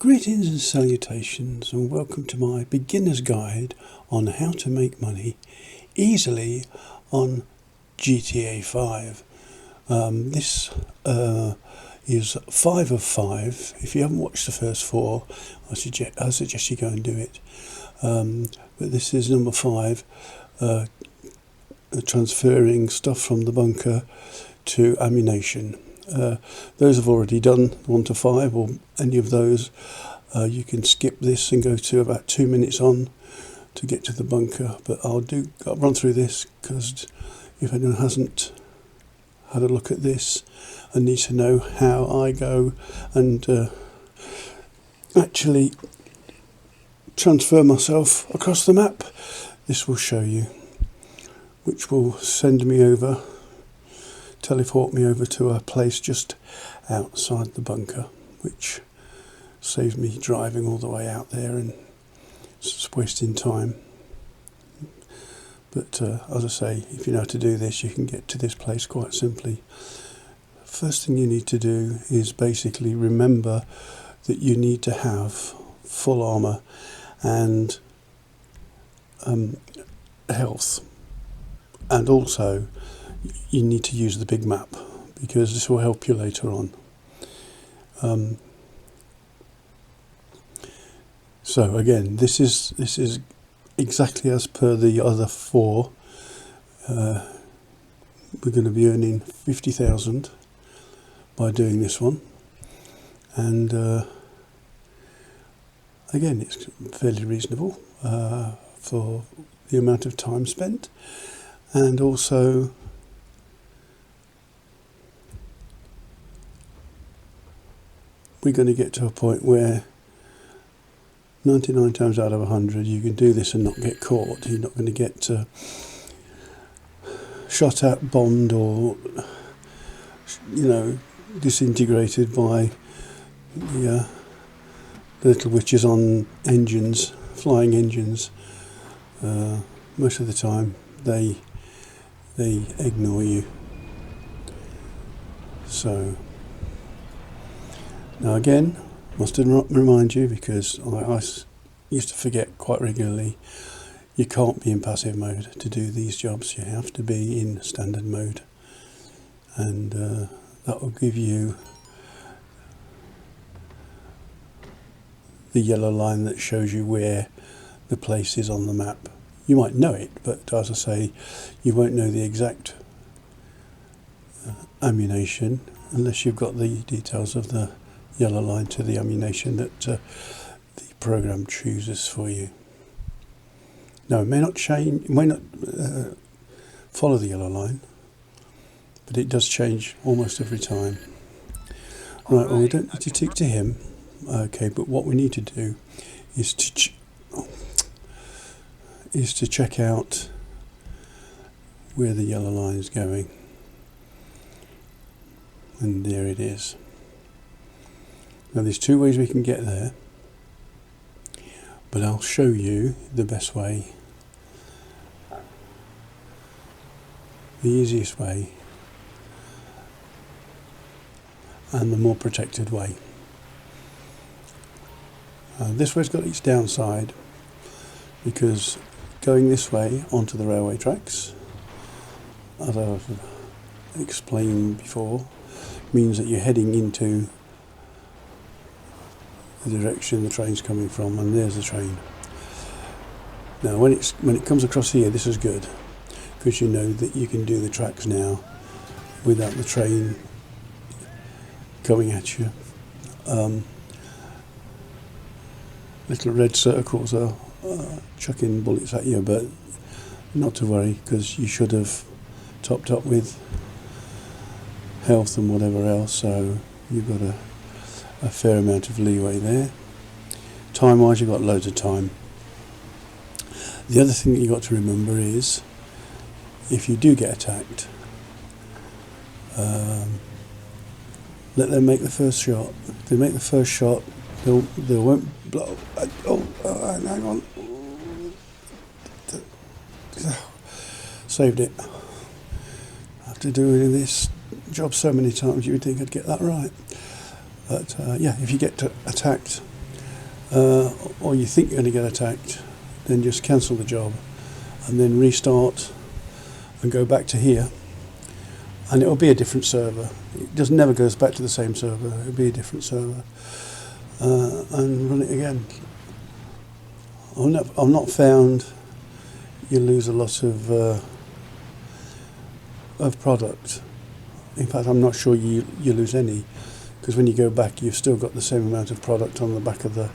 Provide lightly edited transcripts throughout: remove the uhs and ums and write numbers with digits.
Greetings and salutations, and welcome to my beginner's guide on how to make money easily on GTA 5. This is 5 of 5. If you haven't watched the first 4, I suggest you go and do it. But this is number 5, transferring stuff from the bunker to ammunition. Those have already done 1 to 5 or any of those. You can skip this and go to about 2 minutes on to get to the bunker, but I'll run through this because if anyone hasn't had a look at this and needs to know how I go and actually transfer myself across the map, this will show you, which will send me over, teleport me over to a place just outside the bunker, which saves me driving all the way out there and just wasting time. But as I say, if you know how to do this, you can get to this place quite simply. First thing you need to do is basically remember that you need to have full armour and health, and also you need to use the big map because this will help you later on. So again, this is exactly as per the other 4. We're going to be earning 50,000 by doing this one, and again, it's fairly reasonable for the amount of time spent, and also we're going to get to a point where 99 times out of 100 you can do this and not get caught. You're not going to get shot at, bombed, or disintegrated by the little witches on engines, flying engines. Most of the time they ignore you. So now again, must remind you, because I used to forget quite regularly, you can't be in passive mode to do these jobs. You have to be in standard mode, and that will give you the yellow line that shows you where the place is on the map. You might know it, but as I say, you won't know the exact ammunition unless you've got the details of the yellow line to the ammunition that the program chooses for you. Now, it may not change, it may not follow the yellow line, but it does change almost every time. Right, well, we don't need to tick to him. Okay, but what we need to do is to check out where the yellow line is going, and there it is. Now there's 2 ways we can get there, but I'll show you the best way, the easiest way, and the more protected way. This way's got its downside, because going this way onto the railway tracks, as I've explained before, means that you're heading into the direction the train's coming from, and there's the train. Now when it comes across here, this is good, because you know that you can do the tracks now without the train coming at you. Little red circles are chucking bullets at you, but not to worry, because you should have topped up with health and whatever else, so you've got a fair amount of leeway there. Time wise, you've got loads of time. The other thing that you've got to remember is, if you do get attacked, let them make the first shot. If they make the first shot, they won't blow. Hang on. Saved it. After doing this job so many times, you would think I'd get that right. But yeah, if you get attacked, or you think you're going to get attacked, then just cancel the job and then restart and go back to here, and it'll be a different server. It just never goes back to the same server. It'll be a different server, and run it again. I've not found you lose a lot of product. In fact, I'm not sure you lose any, because when you go back, you've still got the same amount of product on the back of the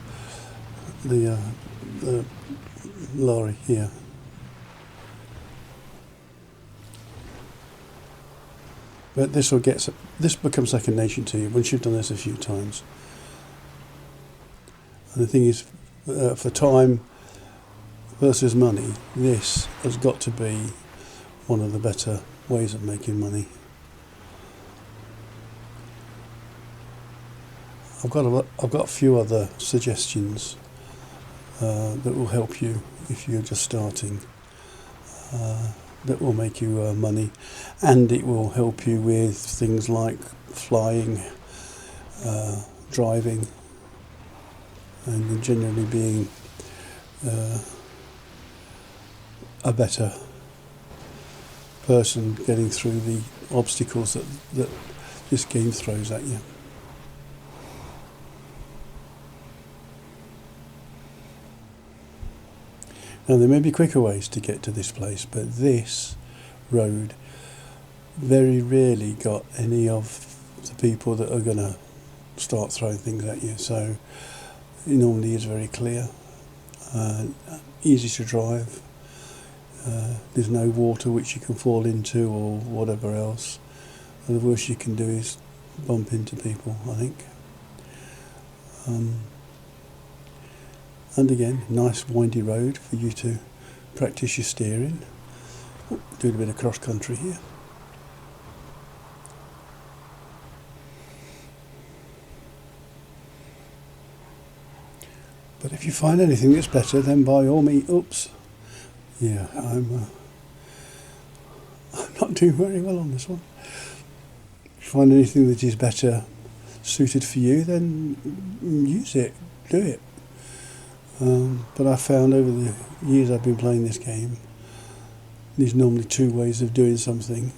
lorry here. But this becomes second nature to you once you've done this a few times. And the thing is, for time versus money, this has got to be one of the better ways of making money. I've got a few other suggestions that will help you if you're just starting. That will make you money, and it will help you with things like flying, driving, and generally being a better person getting through the obstacles that this game throws at you. Now, there may be quicker ways to get to this place, but this road very rarely got any of the people that are going to start throwing things at you, so it normally is very clear, easy to drive. There's no water which you can fall into or whatever else. And the worst you can do is bump into people, I think. And again, nice windy road for you to practice your steering. Doing a bit of cross country here. But if you find anything that's better, then by all means, oops. Yeah, I'm not doing very well on this one. If you find anything that is better suited for you, then use it, do it. But I found over the years I've been playing this game, there's normally two ways of doing something,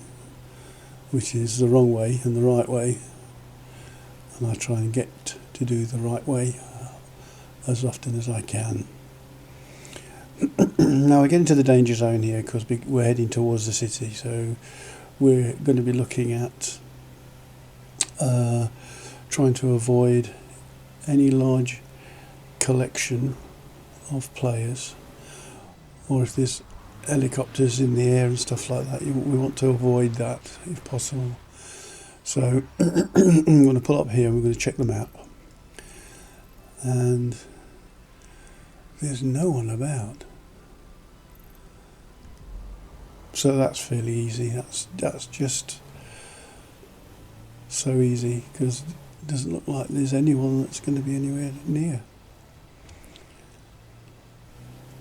which is the wrong way and the right way, and I try and get to do the right way as often as I can. Now we get into the danger zone here because we're heading towards the city, so we're going to be looking at trying to avoid any large collection of players, or if there's helicopters in the air and stuff like that, we want to avoid that if possible. So I'm going to pull up here and we're going to check the map, and there's no one about, so that's fairly easy. That's just so easy because it doesn't look like there's anyone that's going to be anywhere near.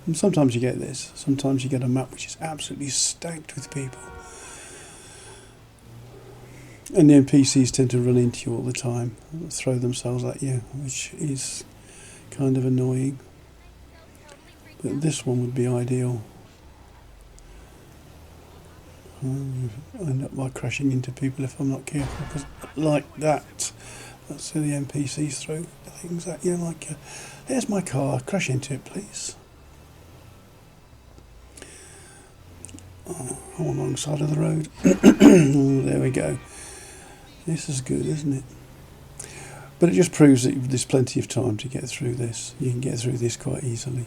And sometimes you get this. Sometimes you get a map which is absolutely stacked with people. And the NPCs tend to run into you all the time, throw themselves at you, which is kind of annoying. But this one would be ideal. I end up by crashing into people if I'm not careful, because like that, that's how the NPCs throw things at you, like, here's my car, crash into it please. Oh, I'm on the wrong side of the road. Oh, there we go. This is good, isn't it? But it just proves that there's plenty of time to get through this. You can get through this quite easily.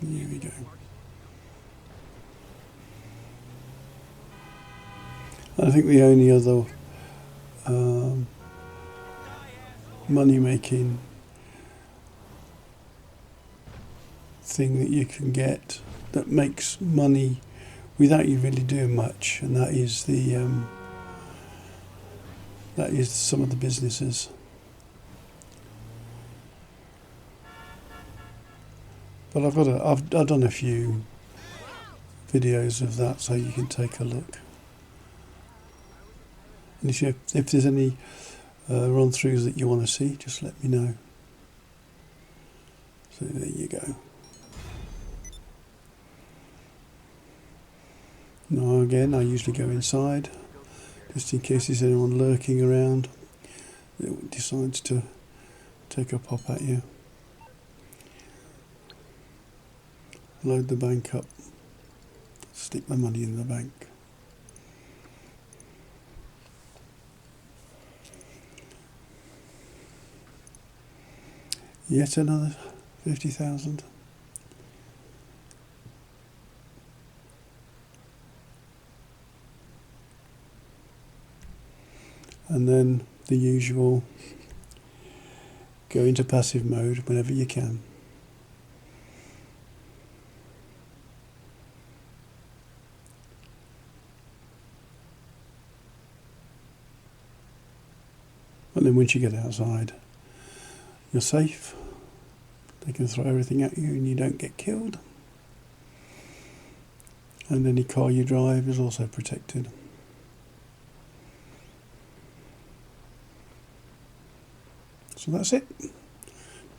Here we go. I think the only other money-making thing that you can get that makes money without you really doing much, and that is some of the businesses. But I've done a few videos of that, so you can take a look. And if there's any run-throughs that you want to see, just let me know. So there you go. Now again, I usually go inside, just in case there's anyone lurking around that decides to take a pop at you. Load the bank up, stick the money in the bank. Yet another 50,000. And then the usual, go into passive mode whenever you can. And then once you get outside, you're safe. They can throw everything at you and you don't get killed. And any car you drive is also protected. So that's it.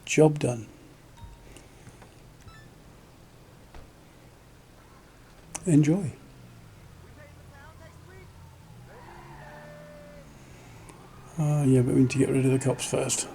Job done. Enjoy. Yeah, but we need to get rid of the cops first.